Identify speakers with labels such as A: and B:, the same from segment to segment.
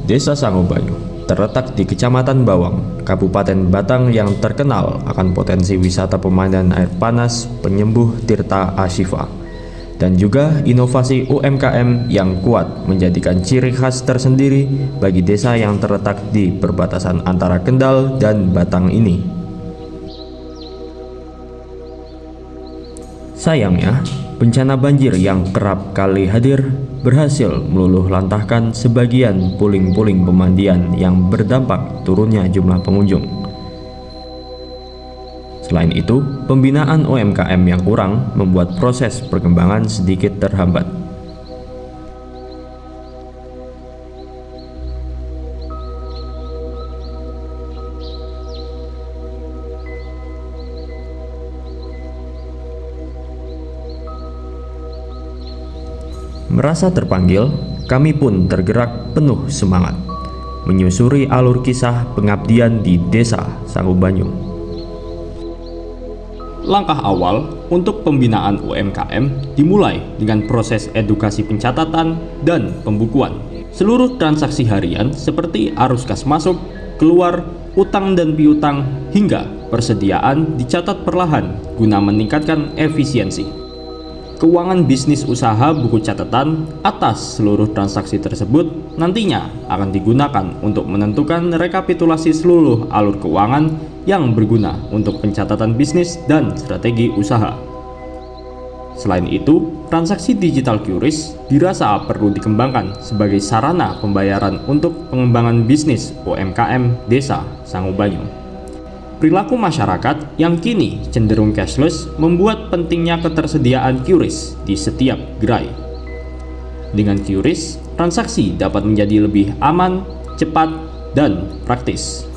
A: Desa Sangobanyu terletak di Kecamatan Bawang, Kabupaten Batang yang terkenal akan potensi wisata pemandian air panas penyembuh Tirta Ashifa dan juga inovasi UMKM yang kuat menjadikan ciri khas tersendiri bagi desa yang terletak di perbatasan antara Kendal dan Batang ini. Sayangnya, bencana banjir yang kerap kali hadir berhasil meluluh lantahkan sebagian puling-puling pemandian yang berdampak turunnya jumlah pengunjung. Selain itu, pembinaan UMKM yang kurang membuat proses perkembangan sedikit terhambat. Merasa terpanggil, kami pun tergerak penuh semangat, menyusuri alur kisah pengabdian di Desa Sangobanyu. Langkah awal untuk pembinaan UMKM dimulai dengan proses edukasi pencatatan dan pembukuan. Seluruh transaksi harian seperti arus kas masuk, keluar, utang dan piutang, hingga persediaan dicatat perlahan guna meningkatkan efisiensi. Keuangan bisnis usaha buku catatan atas seluruh transaksi tersebut nantinya akan digunakan untuk menentukan rekapitulasi seluruh alur keuangan yang berguna untuk pencatatan bisnis dan strategi usaha. Selain itu, transaksi digital QRIS dirasa perlu dikembangkan sebagai sarana pembayaran untuk pengembangan bisnis UMKM Desa Sangobanyu. Perilaku masyarakat yang kini cenderung cashless membuat pentingnya ketersediaan QRIS di setiap gerai. Dengan QRIS, transaksi dapat menjadi lebih aman, cepat, dan praktis.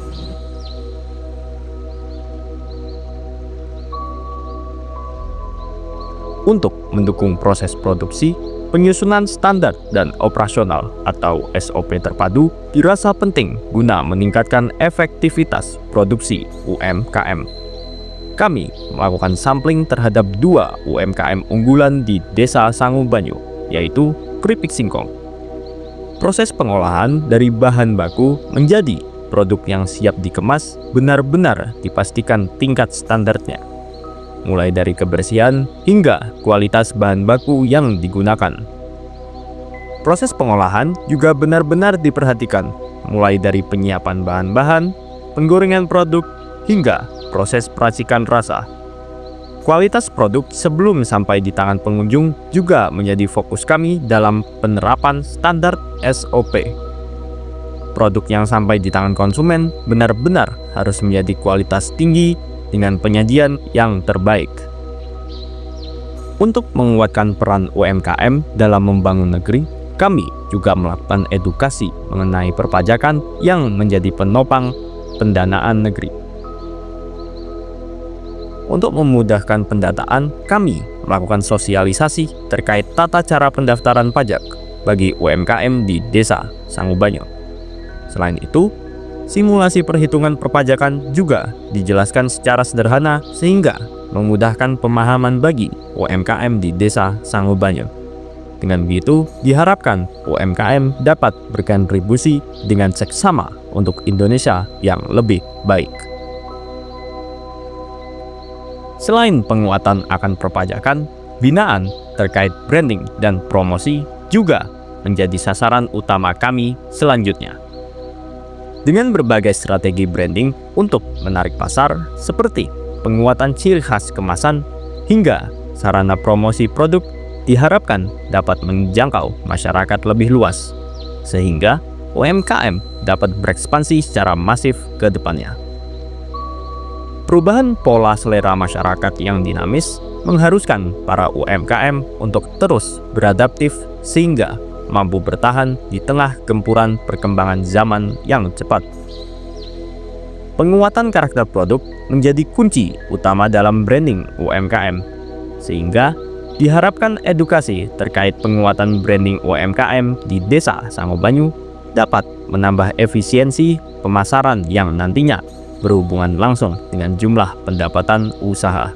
A: Untuk mendukung proses produksi, penyusunan standar dan operasional atau SOP terpadu dirasa penting guna meningkatkan efektivitas produksi UMKM. Kami melakukan sampling terhadap 2 UMKM unggulan di Desa Sangobanyu, yaitu keripik singkong. Proses pengolahan dari bahan baku menjadi produk yang siap dikemas benar-benar dipastikan tingkat standarnya, mulai dari kebersihan hingga kualitas bahan baku yang digunakan. Proses pengolahan juga benar-benar diperhatikan, mulai dari penyiapan bahan-bahan, penggorengan produk, hingga proses peracikan rasa. Kualitas produk sebelum sampai di tangan pengunjung juga menjadi fokus kami dalam penerapan standar SOP. Produk yang sampai di tangan konsumen benar-benar harus menjadi kualitas tinggi dengan penyajian yang terbaik. Untuk menguatkan peran UMKM dalam membangun negeri, kami juga melakukan edukasi mengenai perpajakan yang menjadi penopang pendanaan negeri. Untuk memudahkan pendataan, kami melakukan sosialisasi terkait tata cara pendaftaran pajak bagi UMKM di Desa Sangobanyu. Selain itu, simulasi perhitungan perpajakan juga dijelaskan secara sederhana sehingga memudahkan pemahaman bagi UMKM di Desa Sangobanyu. Dengan begitu, diharapkan UMKM dapat berkontribusi dengan seksama untuk Indonesia yang lebih baik. Selain penguatan akan perpajakan, binaan terkait branding dan promosi juga menjadi sasaran utama kami selanjutnya. Dengan berbagai strategi branding untuk menarik pasar seperti penguatan ciri khas kemasan hingga sarana promosi produk diharapkan dapat menjangkau masyarakat lebih luas, sehingga UMKM dapat berekspansi secara masif ke depannya. Perubahan pola selera masyarakat yang dinamis mengharuskan para UMKM untuk terus beradaptif sehingga mampu bertahan di tengah gempuran perkembangan zaman yang cepat. Penguatan karakter produk menjadi kunci utama dalam branding UMKM, sehingga diharapkan edukasi terkait penguatan branding UMKM di Desa Sangobanyu dapat menambah efisiensi pemasaran yang nantinya berhubungan langsung dengan jumlah pendapatan usaha.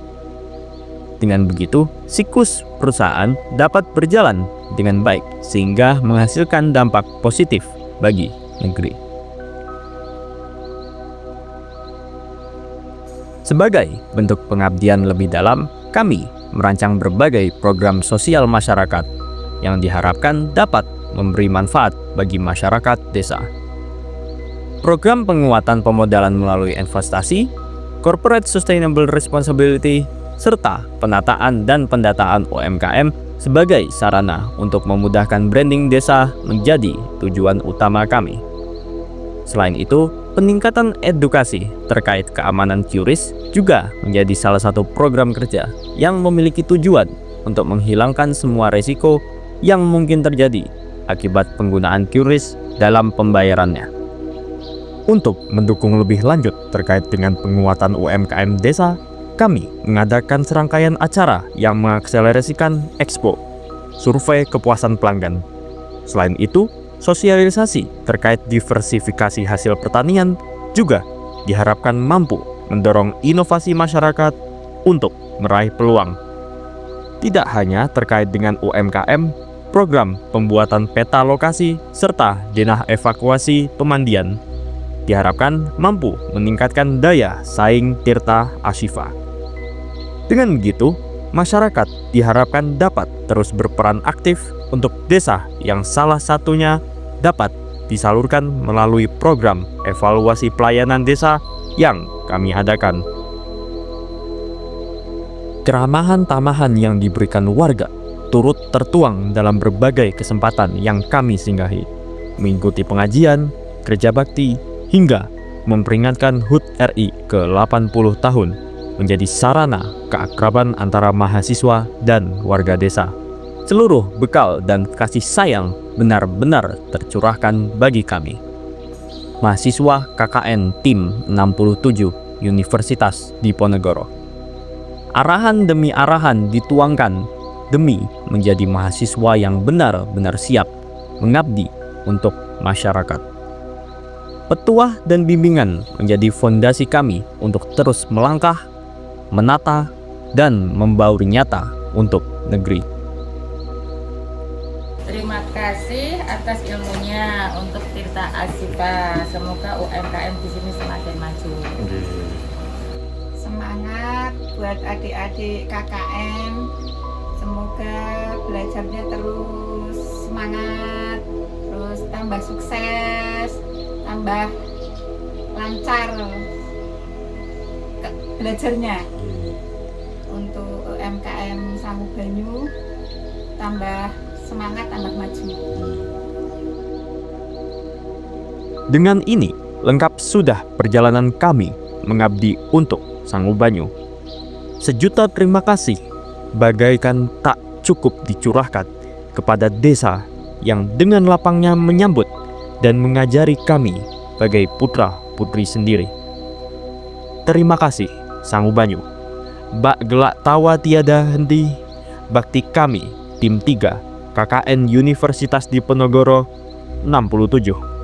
A: Dengan begitu, siklus perusahaan dapat berjalan dengan baik sehingga menghasilkan dampak positif bagi negeri. Sebagai bentuk pengabdian lebih dalam, kami merancang berbagai program sosial masyarakat yang diharapkan dapat memberi manfaat bagi masyarakat desa. Program penguatan pemodalan melalui investasi, corporate sustainable responsibility, serta penataan dan pendataan UMKM sebagai sarana untuk memudahkan branding desa menjadi tujuan utama kami. Selain itu, peningkatan edukasi terkait keamanan QRIS juga menjadi salah satu program kerja yang memiliki tujuan untuk menghilangkan semua resiko yang mungkin terjadi akibat penggunaan QRIS dalam pembayarannya. Untuk mendukung lebih lanjut terkait dengan penguatan UMKM desa, kami mengadakan serangkaian acara yang mengakselerasikan Expo, survei kepuasan pelanggan. Selain itu, sosialisasi terkait diversifikasi hasil pertanian juga diharapkan mampu mendorong inovasi masyarakat untuk meraih peluang. Tidak hanya terkait dengan UMKM, program pembuatan peta lokasi serta denah evakuasi pemandian diharapkan mampu meningkatkan daya saing Tirta Ashifa. Dengan begitu, masyarakat diharapkan dapat terus berperan aktif untuk desa yang salah satunya dapat disalurkan melalui program evaluasi pelayanan desa yang kami adakan. Keramahan-tamahan yang diberikan warga turut tertuang dalam berbagai kesempatan yang kami singgahi, mengikuti pengajian, kerja bakti, hingga memperingatkan HUT RI ke-80 tahun menjadi sarana keakraban antara mahasiswa dan warga desa. Seluruh bekal dan kasih sayang benar-benar tercurahkan bagi kami. Mahasiswa KKN Tim 67 Universitas Diponegoro. Arahan demi arahan dituangkan demi menjadi mahasiswa yang benar-benar siap mengabdi untuk masyarakat. Petuah dan bimbingan menjadi fondasi kami untuk terus melangkah, menata, dan membauri nyata untuk negeri.
B: Terima kasih atas ilmunya untuk Tirta Ashifa. Semoga UMKM di sini semakin maju.
C: Semangat buat adik-adik KKN. Semoga belajarnya terus semangat, terus tambah sukses, tambah lancar belajarnya. Untuk UMKM Sangubanyu tambah semangat, tambah maju.
A: Dengan ini, lengkap sudah perjalanan kami mengabdi untuk Sangubanyu. Sejuta terima kasih, bagaikan tak cukup dicurahkan kepada desa yang dengan lapangnya menyambut dan mengajari kami bagai putra-putri sendiri. Terima kasih, Sangubanyu. Bak gelak tawa tiada henti, bakti kami, Tim 3, KKN Universitas Diponegoro 67.